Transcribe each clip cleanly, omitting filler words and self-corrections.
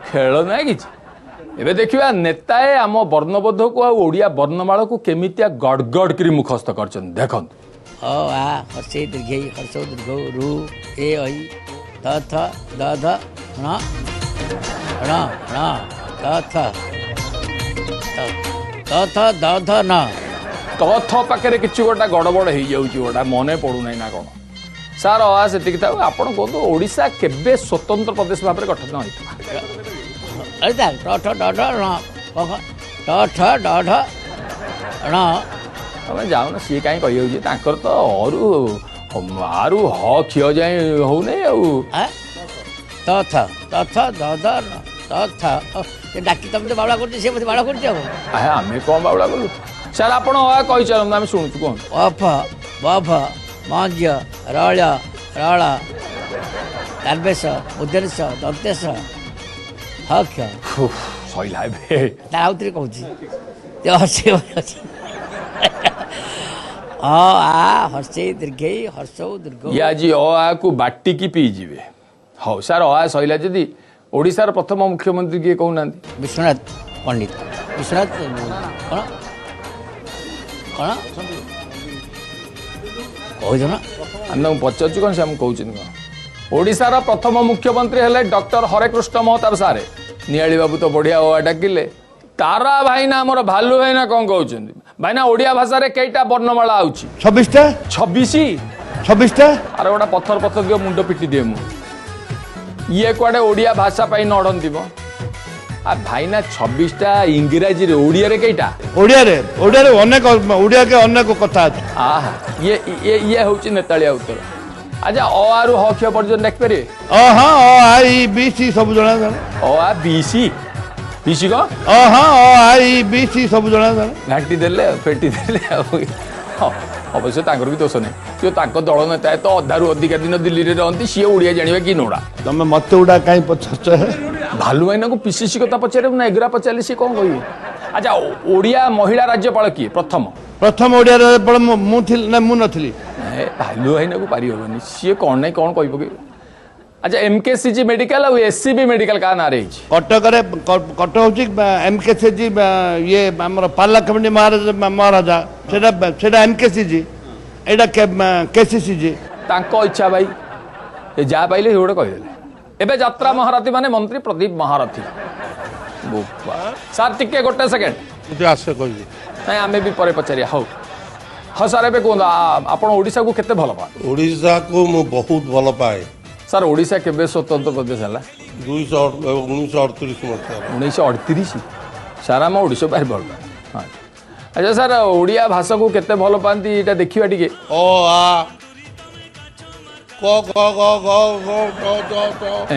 खेल ना कि एबे देखिए नेताए आम वर्णबोध को आड़िया वर्णमाला को केमितिया गड़गड़ कर मुखस्त कर देखु हर्षे दीर्घ हर्षो दीर्घ रु ए ऐ त थ द ध ण ण ण त थ द ध न तथ पाखे कि गोटा गड़बड़ हो गोटा मन पड़ूना ना कौन सार से आप कहतु ओडिशा केबे स्वतंत्र प्रदेश भाव में गठन तमें जाऊन सी कहीं कही तो आरु ह क्षय जाए हो डाकी तुम तो बावड़ा कर बावड़ा कर आम कौन बावड़ा कलु सार आप कही चलते आम शुणुचु कौन अफ बफ मज रल रल तारबेश उद्देश दंतेश हक्ष सैला आउ थे कहूँ हर्षे दीर्घ हर्षौ दीर्घ ये आज को बाटिकी पीजे हाँ सार सैला जदि ओडिशार प्रथम मुख्यमंत्री किए कहूना विश्वनाथ पंडित विश्वनाथ कौन कौन कह आम पचारू कौन से आम कहते ओडिशार प्रथम मुख्यमंत्री हेले डॉक्टर हरेकृष्ण महताब सारे नियाली बाबू तो बढ़िया ओआ डाकिले तारा भाईना आमर भालू भाईना कौन कहते भाईना ओडिया भाषा रे कईटा वर्णमाला आउची 26 अरे गोटा पत्थर पत्थर दियो मुंड पिटी दिए मु ये कुआडे ओडिया भाषा पाई नड़ंती मो आ भाईना 26टा इंग्राजी रे ओडिया रे कईटा ओडिया रे अनेक ओडिया के अनेक कथा आहा ये होची नेतालिया उत्तर अच्छा अ आरु ह क्ष पर्यंत देख पारे हां आई बी सी सब जना अ आ बी सी को हां आई बी सी सब जना घाटी देले फेटी देले अवश्य तांकर भी दोष नहीं जो तांको दल नेता तो अधारू अधिका दिन दिल्ली रे रहंती सी ओडिया जानिबा कि नोडा तमे मते उडा काई पछछ भालू भाईना को पीसीसी कथा पचारे ना एगरा पचारे सी कौन कही अच्छा ओडिया महिला राज्यपाल किए प्रथम ओडिया राज्यपाल मु थिल ना मु नथिली भालू भाईना को पारी होबनी सी कौन नहीं कौन कहि पके अच्छा एमकेसीजी मेडिकल और एससीबी मेडिकल का ना रही कटक रे कट होची एमकेसीजी ये हमर पार्ला कमिटी महाराजा सेटा एमकेसीजी एटा केसीसीजी तांको इच्छा भाई ए जा पाइले गोटे कहिदेले एबे यात्रा महारथी माने मंत्री प्रदीप महारथी सार टिके गोटे सेकेंड आसे कहि नहीं आमे भी परे पचारिया हो हाँ सार एबे कोन आपण ओडिसा को केते भल पा ओडिसा को मु बहुत भल पाए सर ओडिशा केबे स्वतंत्र प्रदेश है 1938 सार आम ओडिशा बाहर भल हाँ अच्छा सर ओडिया भाषा को केते भल पाती एटा देखिबा टिके ओ आ क ख ग घ घ ट ट ए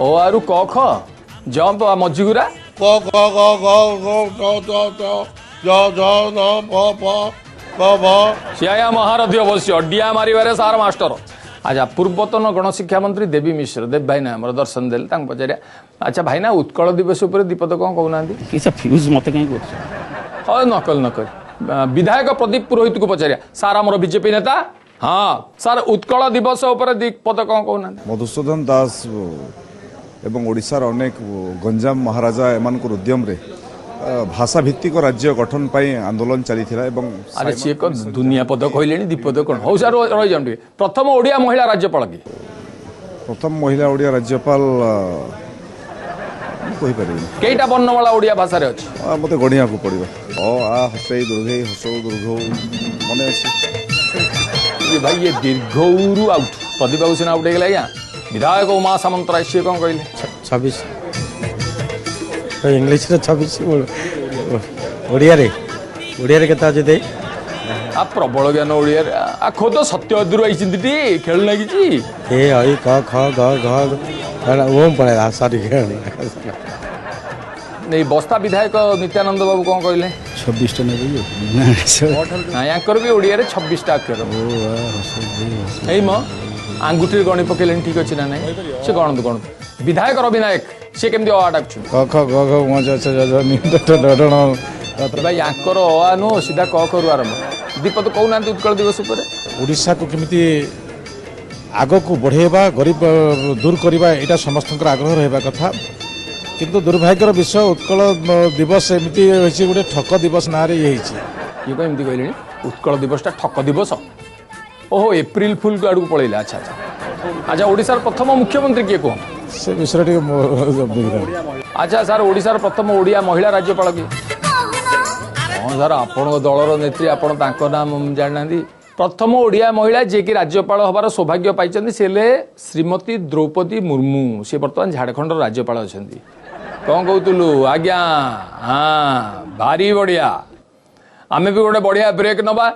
ओ आरु क ख जंप मझिगुरा क ख ग घ घ ट ट ट ज ज न प प प भ सिया महारथी अवश्य डिया मारिबारे सार मास्टर अच्छा पूर्वतन गणशिक्षा मंत्री देवी मिश्र देव भाईना हमर दर्शन देले तांग पचारिया अच्छा भाईना उत्कल दिवस उपर दीपद कौन कहना किस फ्यूज मत कहीं हाँ नकल विधायक प्रदीप पुरोहित को पचारिया सार आमर बीजेपी नेता हाँ सार उत्कल दिवस उपर दीपद कौन कहना मधुसूदन दास एवं ओडिशार अनेक गंजाम महाराजा एमान उद्यम रे भाषा भित्तिक राज्य गठन पाई आंदोलन चली अरे सी एक दुनिया पद कहले दीपद कौन हो सर रही जाऊँ प्रथम ओडिया महिला राज्यपाल की प्रथम महिला ओडिया राज्यपाल कईटा वर्णमाला ओडिया भाषा रे अछि मते गणिया को पड़िबो अ आ हसई दुर्घई हसौ दुर्घौ मने अछि ये भाई ये दीर्घौरु आउट प्रदीप बाबू सिन्हा आउट हो गया विधायक उमा सामंतराय सी कौन कहले 26 इंग्लिश रे 26 ओडिया रे केता अछि दे आ प्रबल ज्ञान ओडिया रे आ खोद सत्य अदुर आई चिंती खेल लागी जी ए आई क ख ग घ ओम पड़े सारी नहीं बस्ता विधायक नित्यानंद बाबू कौन कहले 26 टा नहीं यांकर भी ओडिया रे 26 टा अक्षर एई म आंगुठी गणी पकेले ठीक अछि ना नहीं से गणत विधायक रविनायक से केमदी अ डाकछु क ख ग घ मज छ ज नि ट डडण भाई यांकर अ नो सीधा क करू आरंभ दीपद कहउना उत्कल दिवस ऊपर ओडिसा को केमिति ଆଗକୁ ବଢ଼େଇବା ଗରିବ ଦୂର କରିବା ଏଇଟା ସମସ୍ତଙ୍କର ଆଗ୍ରହ ରହିବା କଥା କିନ୍ତୁ ଦୁର୍ଭାଗ୍ୟର ବିଷୟ ଉତ୍କଳ ଦିବସ ଏମିତି ହୋଇଛି ଗୋଟେ ଠକ ଦିବସ ନାଁରେ ଇଏ ହେଇଛି ଇଏ କଣ ଏମିତି କହିଲେଣି ଉତ୍କଳ ଦିବସଟା ଠକ ଦିବସ ଓହୋ ଏପ୍ରିଲ ଫୁଲ ଆଡ଼କୁ ପଳେଇଲା ଆଚ୍ଛା ଆଚ୍ଛା ଆଚ୍ଛା ଓଡ଼ିଶାର ପ୍ରଥମ ମୁଖ୍ୟମନ୍ତ୍ରୀ କିଏ କୁହନ୍ତୁ ସେ ବିଷୟରେ ଟିକେ ଆଚ୍ଛା ସାର୍ ଓଡ଼ିଶାର ପ୍ରଥମ ଓଡ଼ିଆ ମହିଳା ରାଜ୍ୟପାଳ କିଏ ହଁ ସାର୍ ଆପଣଙ୍କ ଦଳର ନେତ୍ରୀ ଆପଣ ତାଙ୍କ ନାଁ ଜାଣିନାହାନ୍ତି ପ୍ରଥମ ଓଡ଼ିଆ ମହିଳା ଯିଏକି ରାଜ୍ୟପାଳ ହେବାର ସୌଭାଗ୍ୟ ପାଇଛନ୍ତି ସେ ହେଲେ ଶ୍ରୀମତୀ ଦ୍ରୌପଦୀ ମୁର୍ମୁ ସେ ବର୍ତ୍ତମାନ ଝାଡ଼ଖଣ୍ଡର ରାଜ୍ୟପାଳ ଅଛନ୍ତି କ'ଣ କହୁଥିଲୁ ଆଜ୍ଞା ହଁ ଭାରି ବଢ଼ିଆ ଆମେ ବି ଗୋଟେ ବଢ଼ିଆ ବ୍ରେକ୍ ନେବା